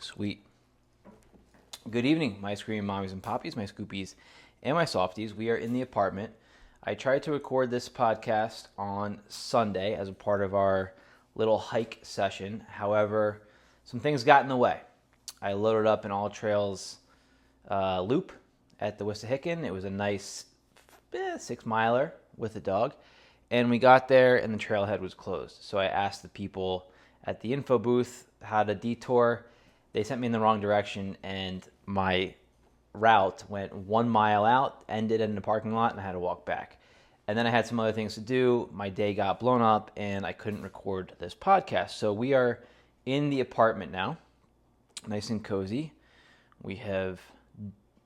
Sweet. Good evening, my screaming mommies and poppies, my scoopies, and my softies. We are in the apartment. I tried to record this podcast on Sunday as a part of our little hike session. However, some things got in the way. I loaded up an all trails loop at the Wissahickon. It was a nice 6-miler with a dog. And we got there and the trailhead was closed. So I asked the people at the info booth how to detour. They sent me in the wrong direction, and my route went 1 mile out, ended in the parking lot, and I had to walk back. And then I had some other things to do. My day got blown up, and I couldn't record this podcast. So we are in the apartment now, nice and cozy. We have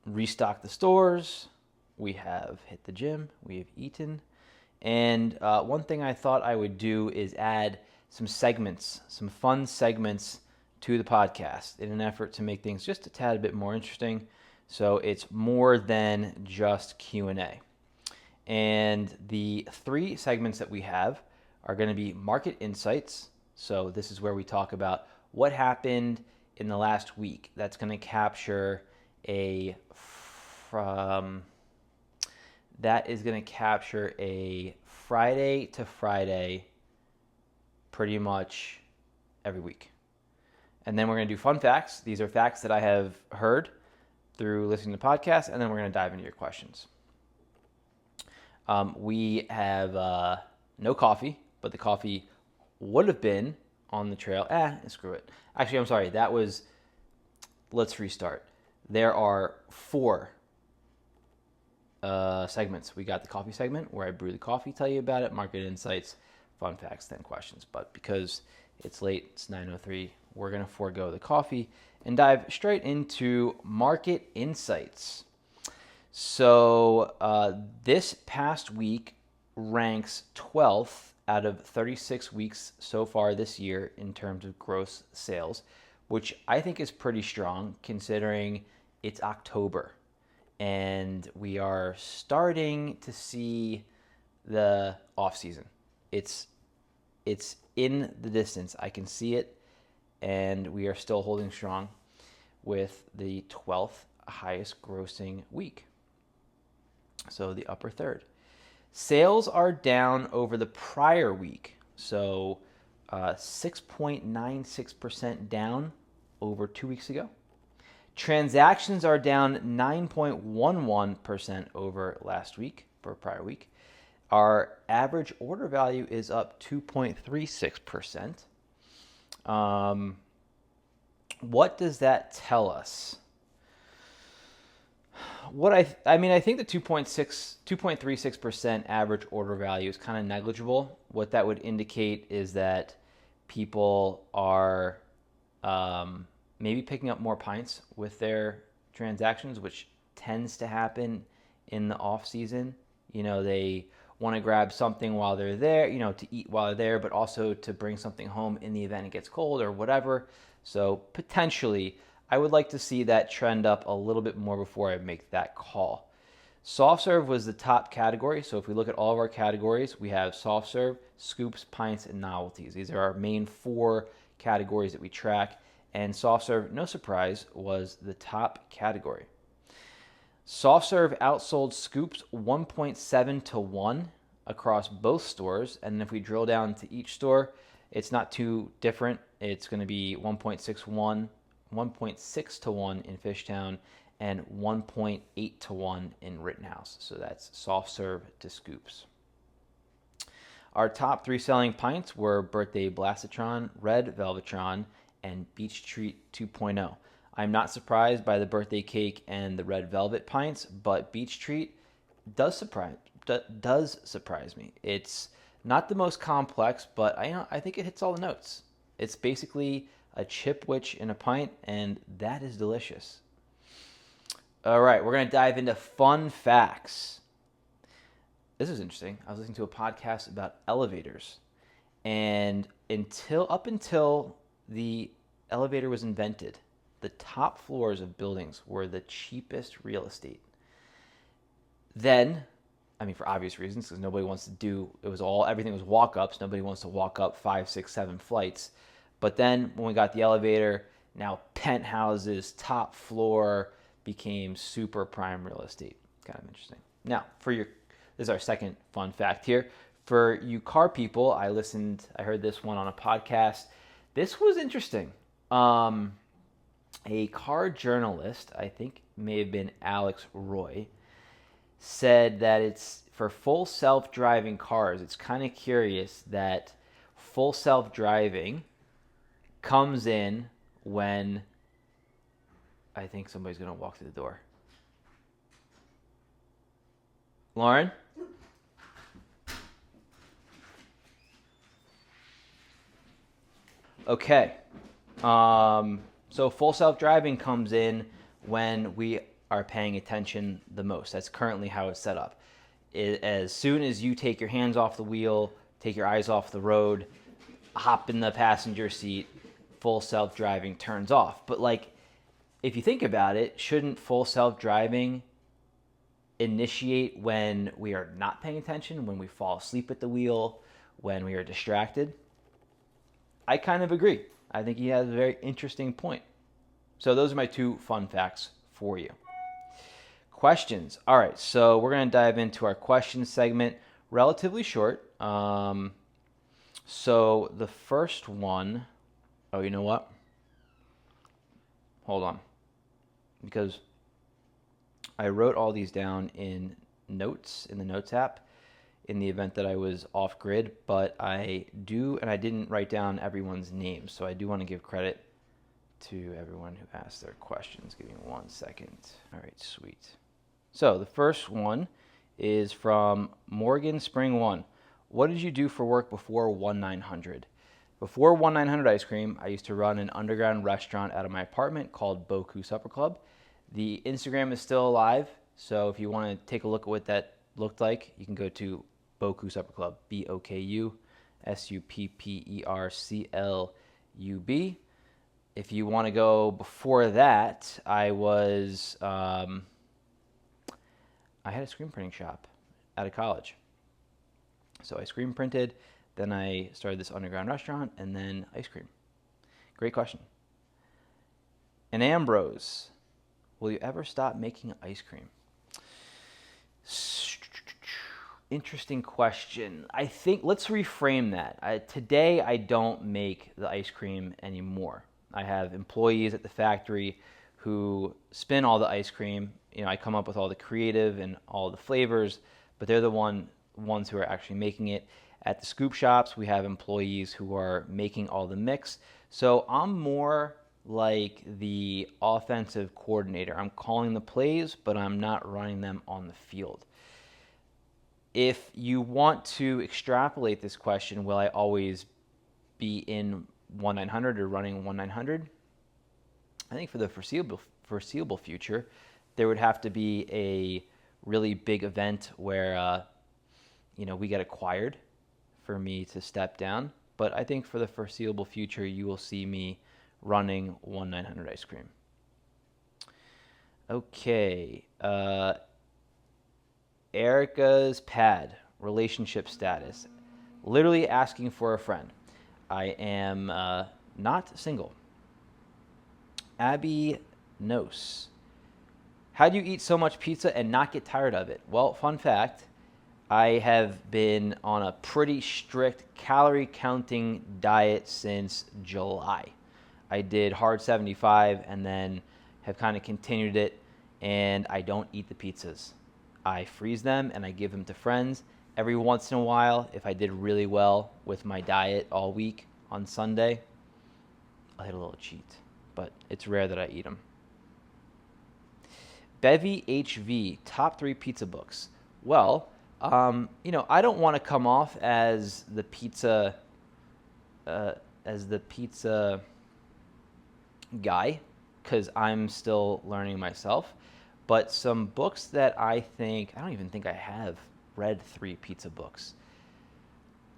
restocked the stores. We have hit the gym. We have eaten. And one thing I thought I would do is add some segments, some fun segments to the podcast in an effort to make things just a tad bit more interesting. So it's more than just Q&A. And the 3 segments that we have are going to be market insights. So this is where we talk about what happened in the last week. That's going to capture a Friday to Friday pretty much every week. And then we're going to do fun facts. These are facts that I have heard through listening to podcasts, and then we're going to dive into your questions. We have no coffee, but the coffee would have been on the trail. Screw it. Actually, I'm sorry. Let's restart. There are 4 segments. We got the coffee segment where I brew the coffee, tell you about it, market insights, fun facts, then questions. But because it's late, it's 9:03, we're going to forego the coffee and dive straight into market insights. So this past week ranks 12th out of 36 weeks so far this year in terms of gross sales, which I think is pretty strong considering it's October and we are starting to see the off season. It's in the distance. I can see it, and we are still holding strong with the 12th highest grossing week. So the upper third. Sales are down over the prior week. So 6.96% down over 2 weeks ago. Transactions are down 9.11% over last week, for prior week. Our average order value is up 2.36%. What does that tell us? I think the 2.36% average order value is kind of negligible. What that would indicate is that people are maybe picking up more pints with their transactions, which tends to happen in the off season. They want to grab something while they're there, to eat while they're there, but also to bring something home in the event it gets cold or whatever. So potentially, I would like to see that trend up a little bit more before I make that call. Soft serve was the top category. So if we look at all of our categories, we have soft serve, scoops, pints, and novelties. These are our main 4 categories that we track. And soft serve, no surprise, was the top category. Soft serve outsold scoops 1.7 to 1 across both stores. And if we drill down to each store, it's not too different. It's going to be 1.6 to 1 in Fishtown and 1.8 to 1 in Rittenhouse. So that's soft serve to scoops. Our top 3 selling pints were Birthday Blastitron, Red Velvetron, and Beach Treat 2.0. I'm not surprised by the birthday cake and the red velvet pints, but Beach Treat does surprise me. It's not the most complex, but I think it hits all the notes. It's basically a chipwich in a pint, and that is delicious. All right, we're going to dive into fun facts. This is interesting. I was listening to a podcast about elevators, and up until the elevator was invented, the top floors of buildings were the cheapest real estate. Then, for obvious reasons, because nobody wants to do, everything was walk-ups. Nobody wants to walk up 5, 6, 7 flights. But then when we got the elevator, Now penthouses, top floor became super prime real estate. Kind of interesting. Now, this is our second fun fact here. For you car people, I heard this one on a podcast. This was interesting. A car journalist, I think may have been Alex Roy, said that it's for full self-driving cars. It's kind of curious that full self-driving comes in when I think somebody's going to walk through the door. Lauren? Okay. So full self-driving comes in when we are paying attention the most. That's currently how it's set up. As soon as you take your hands off the wheel, take your eyes off the road, hop in the passenger seat, full self-driving turns off. But like, if you think about it, shouldn't full self-driving initiate when we are not paying attention, when we fall asleep at the wheel, when we are distracted? I kind of agree. I think he has a very interesting point. So those are my two fun facts for you. Questions. All right, so we're going to dive into our question segment. Relatively short. So the first one, oh, you know what? Hold on. Because I wrote all these down in notes, in the Notes app, in the event that I was off grid, but I didn't write down everyone's name, so I do want to give credit to everyone who asked their questions. Give me 1 second. All right, sweet. So the first one is from Morgan Spring 1. What did you do for work before 1900? Before 1900 Ice Cream, I used to run an underground restaurant out of my apartment called Boku Supper Club. The Instagram is still alive, so if you want to take a look at what that looked like, you can go to Boku Supper Club, BOKU SUPPERCLUB. If you want to go before that, I had a screen printing shop out of college. So I screen printed, then I started this underground restaurant, and then ice cream. Great question. And Ambrose, will you ever stop making ice cream? Interesting question. I think let's reframe that. Today, I don't make the ice cream anymore. I have employees at the factory who spin all the ice cream. I come up with all the creative and all the flavors, but they're the ones who are actually making it. At the scoop shops, we have employees who are making all the mix. So I'm more like the offensive coordinator. I'm calling the plays, but I'm not running them on the field. If you want to extrapolate this question, will I always be in 1900 or running 1900? I think for the foreseeable future, there would have to be a really big event where we get acquired for me to step down. But I think for the foreseeable future, you will see me running 1900 Ice Cream. Okay. Erica's pad, relationship status. Literally asking for a friend. I am not single. Abby Nose. How do you eat so much pizza and not get tired of it? Well, fun fact, I have been on a pretty strict calorie counting diet since July. I did hard 75 and then have kind of continued it, and I don't eat the pizzas. I freeze them and I give them to friends. Every once in a while, if I did really well with my diet all week on Sunday, I'll hit a little cheat, but it's rare that I eat them. Bevy HV, top 3 pizza books. Well, I don't want to come off as the pizza guy, because I'm still learning myself. But some books that I don't even think I have read 3 pizza books.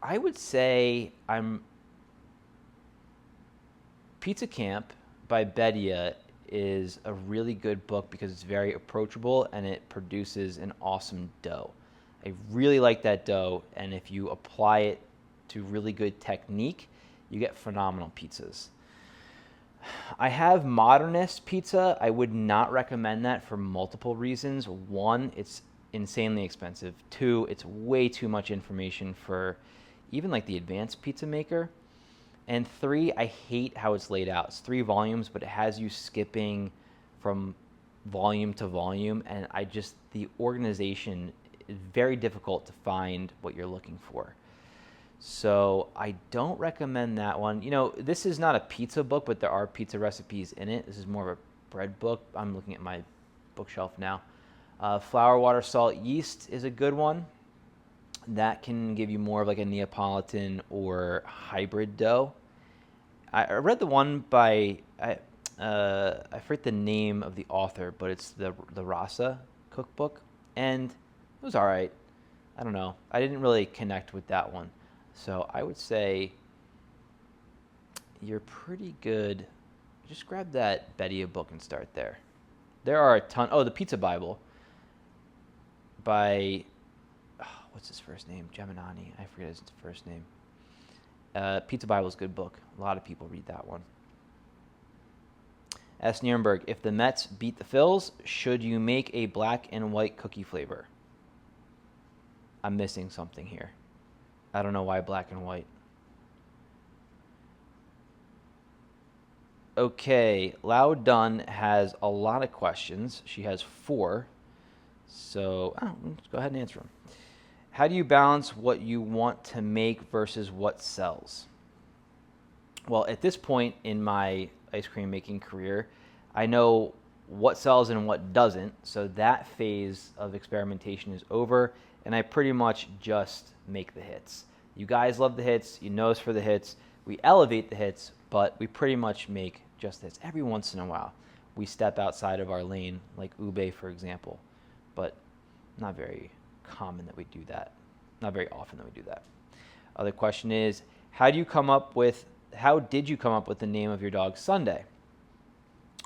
I would say Pizza Camp by Bedia is a really good book because it's very approachable and it produces an awesome dough. I really like that dough, and if you apply it to really good technique, you get phenomenal pizzas. I have modernist pizza. I would not recommend that for multiple reasons. One, it's insanely expensive. Two, it's way too much information for even like the advanced pizza maker. And three, I hate how it's laid out. It's 3 volumes, but it has you skipping from volume to volume, and the organization is very difficult to find what you're looking for. So I don't recommend that one. This is not a pizza book, but there are pizza recipes in it. This is more of a bread book. I'm looking at my bookshelf now. Flour, water, salt, yeast is a good one. That can give you more of like a Neapolitan or hybrid dough. I read the one by, I forget the name of the author, but it's the Rasa cookbook, and it was all right. I don't know. I didn't really connect with that one. So I would say you're pretty good. Just grab that Bedia book and start there. There are a ton. Oh, the Pizza Bible by, what's his first name? Gemini. I forget his first name. Pizza Bible is a good book. A lot of people read that one. S. Nierenberg, if the Mets beat the Phils, should you make a black and white cookie flavor? I'm missing something here. I don't know why black and white. Okay, Lao Dunn has a lot of questions. She has 4. So let's go ahead and answer them. How do you balance what you want to make versus what sells? Well, at this point in my ice cream making career, I know what sells and what doesn't. So that phase of experimentation is over, and I pretty much just make the hits. You guys love the hits. You know us for the hits. We elevate the hits, but we pretty much make just hits. Every once in a while, we step outside of our lane, like ube, for example, but not very common that we do that. Not very often that we do that. Other question is, how did you come up with the name of your dog Sunday?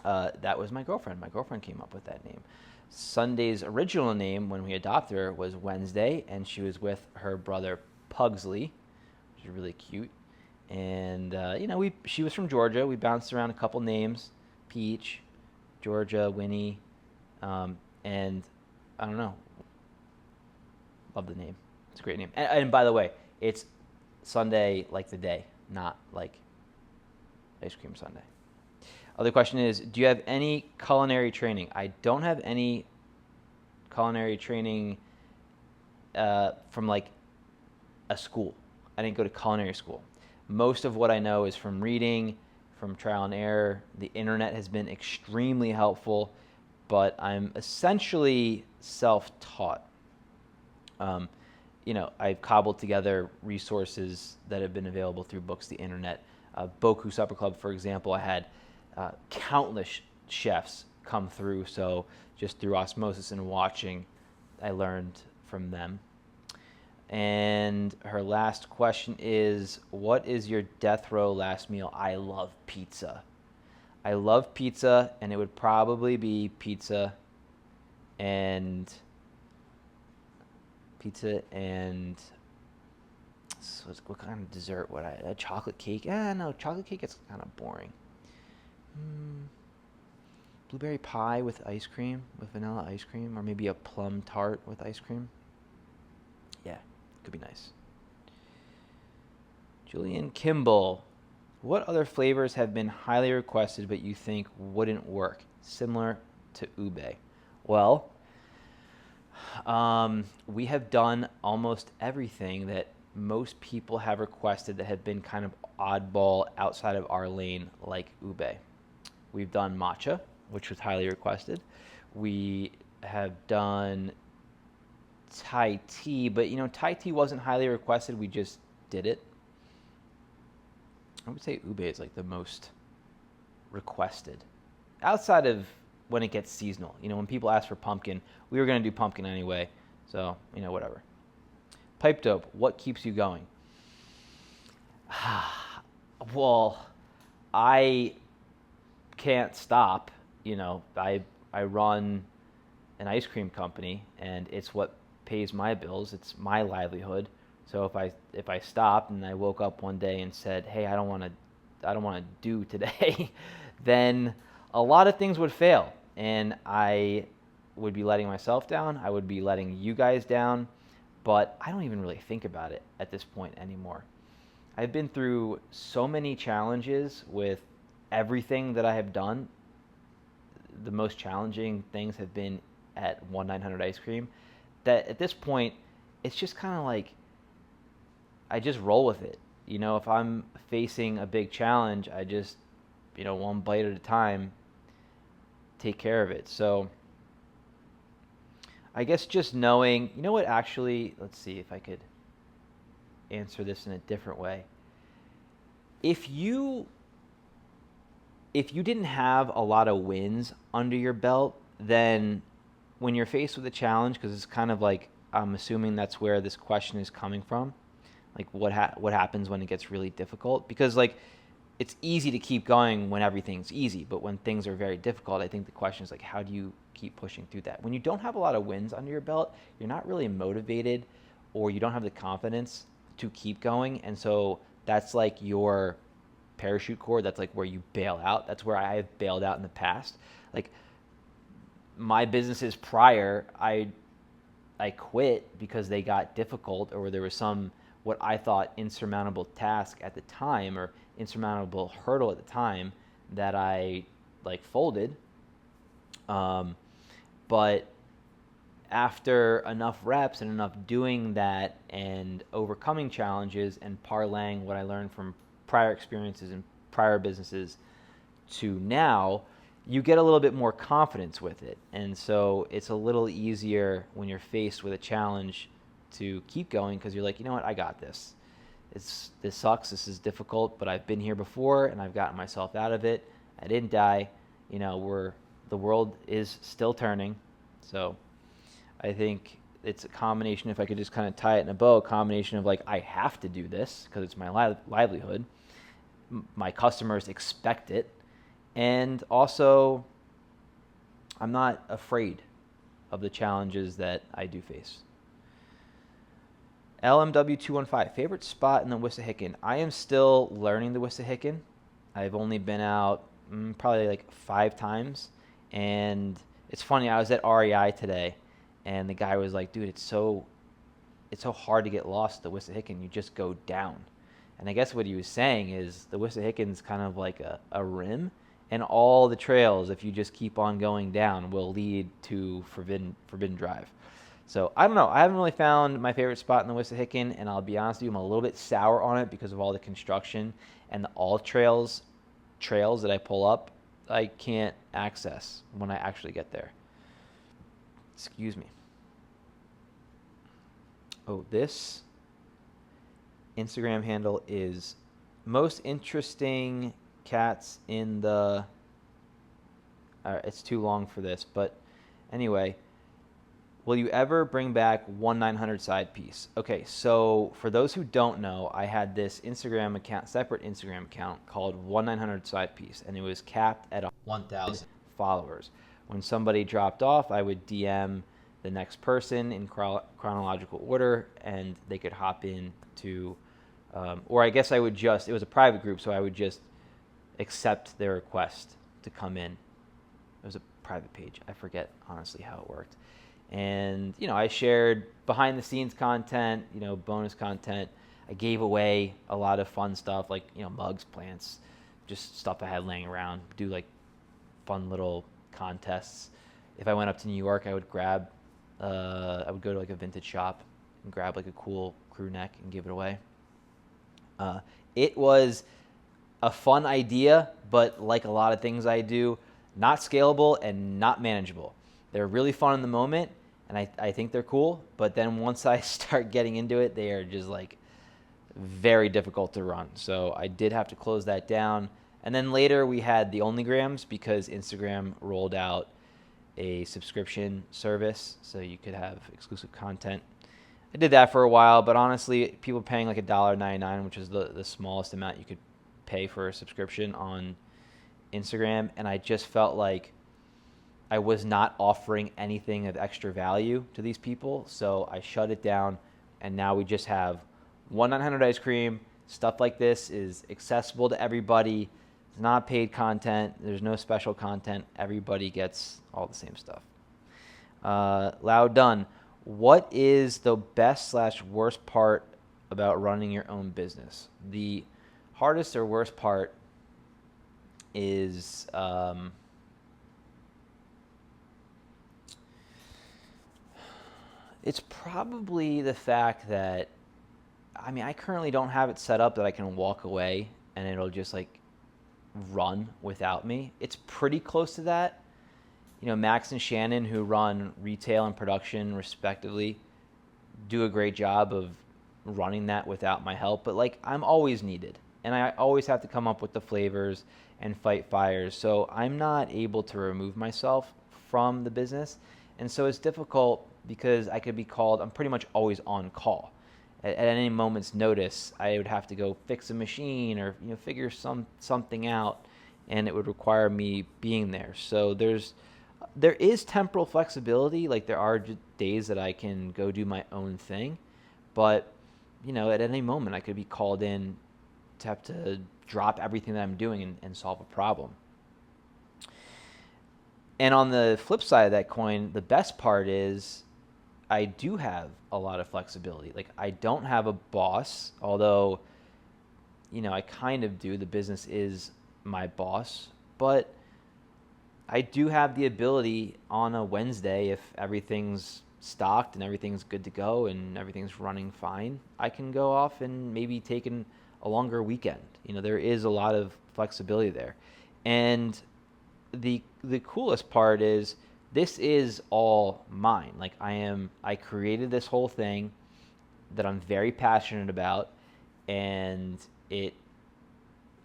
That was my girlfriend. My girlfriend came up with that name. Sunday's original name when we adopted her was Wednesday, and she was with her brother Pugsley, which is really cute. And she was from Georgia. We bounced around a couple names: Peach, Georgia, Winnie, and I don't know. Love the name. It's a great name. And by the way, it's Sunday like the day, not like ice cream Sunday. Other question is, do you have any culinary training? I don't have any culinary training from like a school. I didn't go to culinary school. Most of what I know is from reading, from trial and error. The internet has been extremely helpful, but I'm essentially self-taught. I've cobbled together resources that have been available through books, the internet. Boku Supper Club, for example, I had countless chefs come through, so just through osmosis and watching, I learned from them. And her last question is, what is your death row last meal? I love pizza. I love pizza, and it would probably be pizza and so what kind of dessert would a chocolate cake? No, chocolate cake is kind of boring. Blueberry pie with ice cream, with vanilla ice cream, or maybe a plum tart with ice cream. Yeah, could be nice. Julian Kimball, what other flavors have been highly requested but you think wouldn't work, similar to ube? Well, we have done almost everything that most people have requested that have been kind of oddball outside of our lane, like ube. We've done matcha, which was highly requested. We have done Thai tea, but Thai tea wasn't highly requested. We just did it. I would say ube is like the most requested outside of when it gets seasonal. When people ask for pumpkin, we were going to do pumpkin anyway. So, whatever. Pipe dope, what keeps you going? Well, I can't stop. I run an ice cream company, and it's what pays my bills. It's my livelihood. So if I stopped and I woke up one day and said, "Hey, I don't want to do today," then a lot of things would fail. And I would be letting myself down. I would be letting you guys down. But I don't even really think about it at this point anymore. I've been through so many challenges with everything that I have done. The most challenging things have been at 1-900 Ice Cream, that at this point, it's just kind of like I just roll with it. You know, if I'm facing a big challenge, I just, one bite at a time, take care of it. So I guess just knowing, what, actually, let's see if I could answer this in a different way. If you didn't have a lot of wins under your belt, then when you're faced with a challenge, because it's kind of like, I'm assuming that's where this question is coming from, like what happens when it gets really difficult? Because like it's easy to keep going when everything's easy, but when things are very difficult, I think the question is like, how do you keep pushing through that? When you don't have a lot of wins under your belt, you're not really motivated, or you don't have the confidence to keep going, and so that's like your parachute cord. That's like where you bail out. That's where I have bailed out in the past. Like my businesses prior, I quit because they got difficult, or there was some what I thought insurmountable task at the time, or insurmountable hurdle at the time, that I like folded. But after enough reps and enough doing that and overcoming challenges and parlaying what I learned from prior experiences and prior businesses to now, you get a little bit more confidence with it. And so it's a little easier when you're faced with a challenge to keep going, because you're like, you know what, I got this. This sucks, this is difficult, but I've been here before and I've gotten myself out of it. I didn't die. The world is still turning. So I think it's a combination, if I could just kind of tie it in a bow, a combination of like, I have to do this because it's my livelihood. My customers expect it. And also, I'm not afraid of the challenges that I do face. LMW215, favorite spot in the Wissahickon. I am still learning the Wissahickon. I've only been out probably like 5 times. And it's funny, I was at REI today, and the guy was like, dude, it's so hard to get lost at the Wissahickon. You just go down. And I guess what he was saying is the Wissahickon's kind of like a rim, and all the trails, if you just keep on going down, will lead to Forbidden Drive. So I don't know. I haven't really found my favorite spot in the Wissahickon, and I'll be honest with you, I'm a little bit sour on it because of all the construction and the all trails that I pull up, I can't access when I actually get there. Excuse me. Oh, this Instagram handle is most interesting cats in the... it's too long for this, but anyway... Will you ever bring back 1-900 side piece? Okay, so for those who don't know, I had this Instagram account, separate Instagram account called 1-900 side piece, and it was capped at 1,000 followers. When somebody dropped off, I would DM the next person in chronological order, and they could hop in to, or I guess I would just, it was a private group, so I would just accept their request to come in. It was a private page. I forget honestly how it worked. And, I shared behind the scenes content, bonus content. I gave away a lot of fun stuff like, mugs, plants, just stuff I had laying around, do like fun little contests. If I went up to New York, I would go to like a vintage shop and grab like a cool crew neck and give it away. It was a fun idea, but like a lot of things I do, not scalable and not manageable. They're really fun in the moment, and I think they're cool, but then once I start getting into it, they are just like very difficult to run. So I did have to close that down. And then later we had the ONLYGRAMS because Instagram rolled out a subscription service so you could have exclusive content. I did that for a while, but honestly, people paying like $1.99, which is the smallest amount you could pay for a subscription on Instagram, and I just felt like I was not offering anything of extra value to these people, so I shut it down, and now we just have 1-900 Ice Cream. Stuff like this is accessible to everybody. It's not paid content. There's no special content. Everybody gets all the same stuff. Loud done. What is the best slash worst part about running your own business? The hardest or worst part is it's probably the fact that, I mean, I currently don't have it set up that I can walk away and it'll just like run without me. It's pretty close to that. You know, Max and Shannon, who run retail and production respectively, do a great job of running that without my help. But like, I'm always needed, and I always have to come up with the flavors and fight fires. So I'm not able to remove myself from the business, and so it's difficult because I could be called. I'm pretty much always on call. At any moment's notice, I would have to go fix a machine or figure something out, and it would require me being there. So there is temporal flexibility. Like, there are days that I can go do my own thing, but at any moment I could be called in to have to drop everything that I'm doing and solve a problem. And on the flip side of that coin, the best part is I do have a lot of flexibility. Like, I don't have a boss, although I kind of do. The business is my boss, but I do have the ability on a Wednesday, if everything's stocked and everything's good to go and everything's running fine, I can go off and maybe take a longer weekend. There is a lot of flexibility there. And the coolest part is this is all mine. Like, I created this whole thing that I'm very passionate about, and it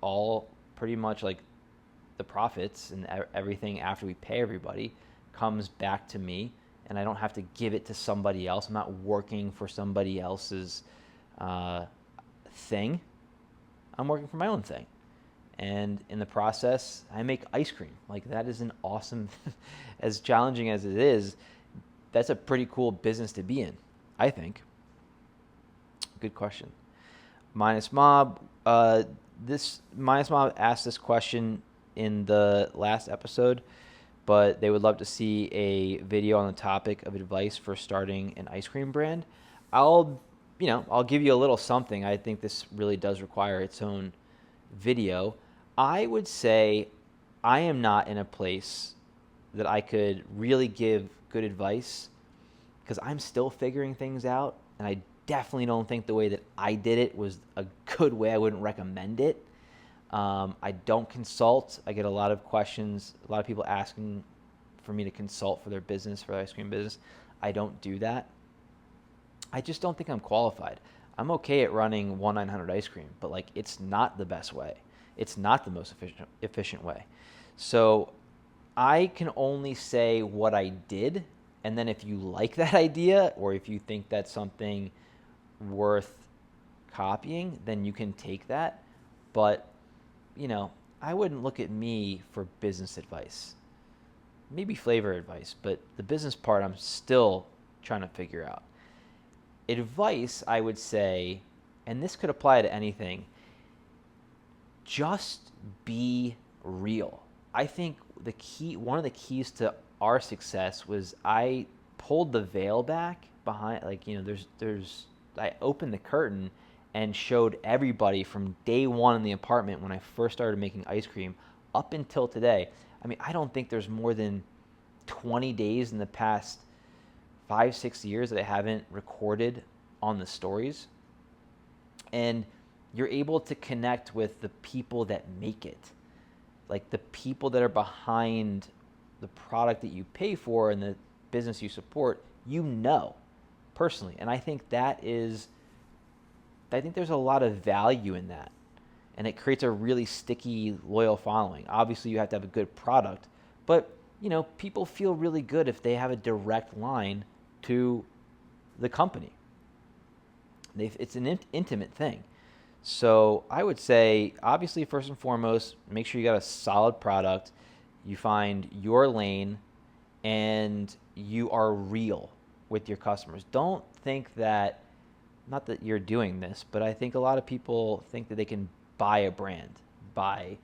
all pretty much, like, the profits and everything after we pay everybody comes back to me, and I don't have to give it to somebody else. I'm not working for somebody else's thing. I'm working for my own thing. And in the process, I make ice cream. Like, that is an awesome, as challenging as it is, that's a pretty cool business to be in, I think. Good question. Minus Mob. This Minus Mob asked this question in the last episode, but they would love to see a video on the topic of advice for starting an ice cream brand. I'll give you a little something. I think this really does require its own video. I would say I am not in a place that I could really give good advice because I'm still figuring things out, and I definitely don't think the way that I did it was a good way. I wouldn't recommend it. I don't consult. I get a lot of questions, a lot of people asking for me to consult for their business, for their ice cream business. I don't do that. I just don't think I'm qualified. I'm okay at running 1-900 ice cream, but like, it's not the best way. It's not the most efficient way. So I can only say what I did, and then if you like that idea or if you think that's something worth copying, then you can take that. But I wouldn't look at me for business advice. Maybe flavor advice, but the business part I'm still trying to figure out. Advice, I would say, and this could apply to anything, just be real. I think one of the keys to our success was I pulled the veil back behind, I opened the curtain and showed everybody from day one in the apartment when I first started making ice cream up until today. I mean, I don't think there's more than 20 days in the past 5-6 years that I haven't recorded on the stories. And you're able to connect with the people that make it. Like, the people that are behind the product that you pay for and the business you support, personally. And I think there's a lot of value in that. And it creates a really sticky, loyal following. Obviously, you have to have a good product, but people feel really good if they have a direct line to the company. It's an intimate thing. So I would say, obviously, first and foremost, make sure you got a solid product, you find your lane, and you are real with your customers. Don't think that, not that you're doing this, but I think a lot of people think that they can buy a brand, buy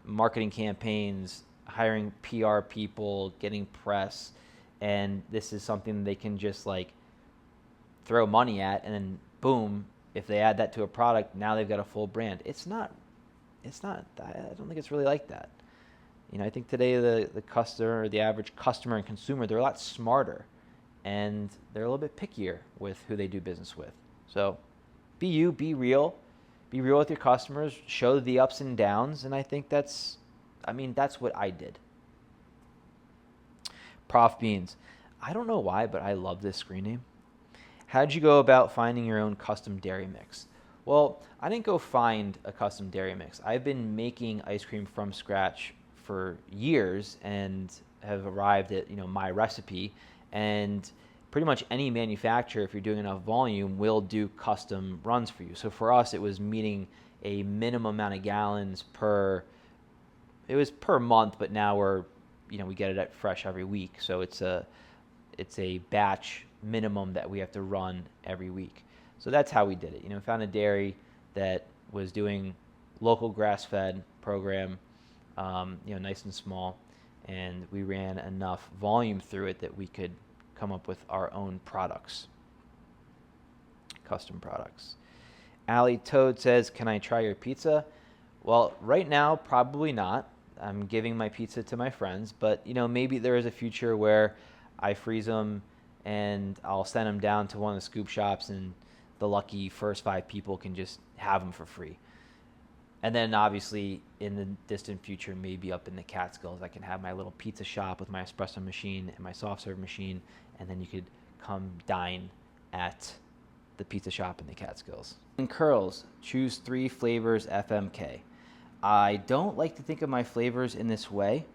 marketing campaigns, hiring PR people, getting press, and this is something they can just like throw money at, and then boom, if they add that to a product, now they've got a full brand. It's not, I don't think it's really like that. I think today the customer, the average customer and consumer, they're a lot smarter, and they're a little bit pickier with who they do business with. So be you, be real with your customers, show the ups and downs, and I think that's what I did. Prof Beans. I don't know why, but I love this screen name. How'd you go about finding your own custom dairy mix? Well, I didn't go find a custom dairy mix. I've been making ice cream from scratch for years and have arrived at my recipe, and pretty much any manufacturer, if you're doing enough volume, will do custom runs for you. So for us, it was meeting a minimum amount of gallons per month, but now we get it at fresh every week. So it's a batch minimum that we have to run every week. So that's how we did it. Found a dairy that was doing local grass-fed program, nice and small, and we ran enough volume through it that we could come up with our own products, custom products. Allie Toad says, can I try your pizza? Well, right now, probably not. I'm giving my pizza to my friends, but maybe there is a future where I freeze them and I'll send them down to one of the scoop shops, and the lucky first 5 people can just have them for free. And then obviously in the distant future, maybe up in the Catskills, I can have my little pizza shop with my espresso machine and my soft serve machine, and then you could come dine at the pizza shop in the Catskills. And curls, choose 3 flavors FMK. I don't like to think of my flavors in this way.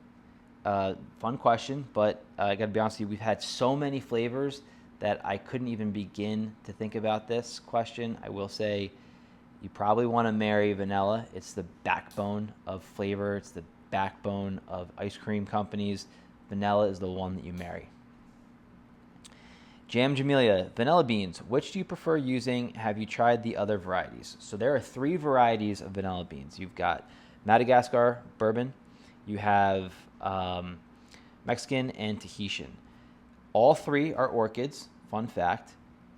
Fun question, but I got to be honest with you, we've had so many flavors that I couldn't even begin to think about this question. I will say you probably want to marry vanilla. It's the backbone of flavor. It's the backbone of ice cream companies. Vanilla is the one that you marry. Jam Jamelia, vanilla beans. Which do you prefer using? Have you tried the other varieties? So there are 3 varieties of vanilla beans. You've got Madagascar bourbon. You have Mexican and Tahitian. All 3 are orchids, fun fact,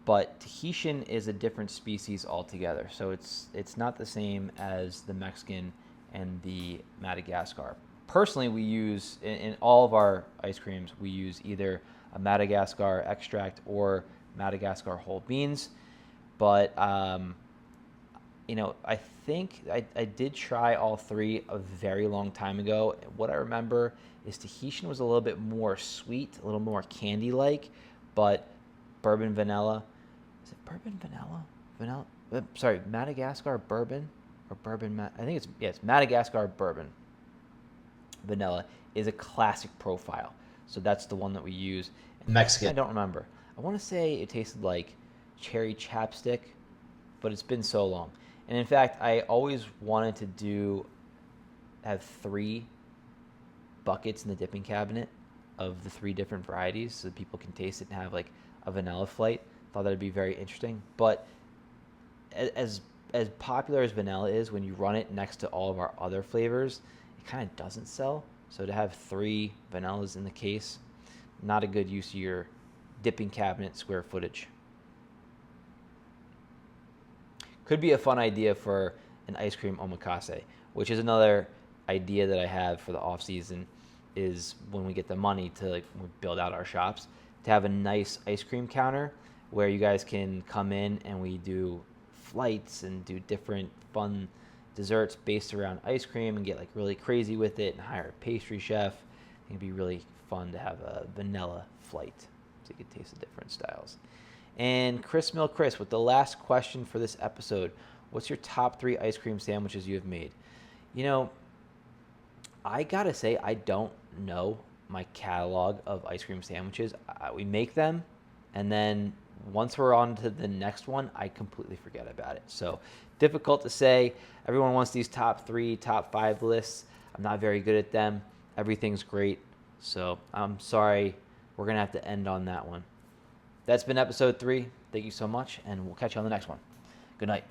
but Tahitian is a different species altogether. So it's not the same as the Mexican and the Madagascar. Personally, we use, in all of our ice creams, we use either a Madagascar extract or Madagascar whole beans. But, I think I did try all 3 a very long time ago. What I remember is Tahitian was a little bit more sweet, a little more candy-like, but bourbon vanilla. Is it bourbon vanilla? Madagascar bourbon or bourbon. I think it's Madagascar bourbon vanilla is a classic profile. So that's the one that we use. Mexican. I don't remember. I want to say it tasted like cherry chapstick, but it's been so long. And in fact, I always wanted to have 3 buckets in the dipping cabinet of the 3 different varieties so that people can taste it and have like a vanilla flight. Thought that'd be very interesting. But as popular as vanilla is, when you run it next to all of our other flavors, it kind of doesn't sell. So to have 3 vanillas in the case, not a good use of your dipping cabinet square footage. Could be a fun idea for an ice cream omakase, which is another idea that I have for the off season, is when we get the money to build out our shops, to have a nice ice cream counter where you guys can come in and we do flights and do different fun desserts based around ice cream and get like really crazy with it and hire a pastry chef. I think it'd be really fun to have a vanilla flight so you can taste the different styles. And Chris Mill Chris with the last question for this episode. What's your top 3 ice cream sandwiches you have made? I gotta say, I don't know my catalog of ice cream sandwiches. We make them, and then once we're on to the next one, I completely forget about it. So difficult to say. Everyone wants these top 3, top 5 lists. I'm not very good at them. Everything's great. So I'm sorry. We're going to have to end on that one. That's been episode 3. Thank you so much, and we'll catch you on the next one. Good night.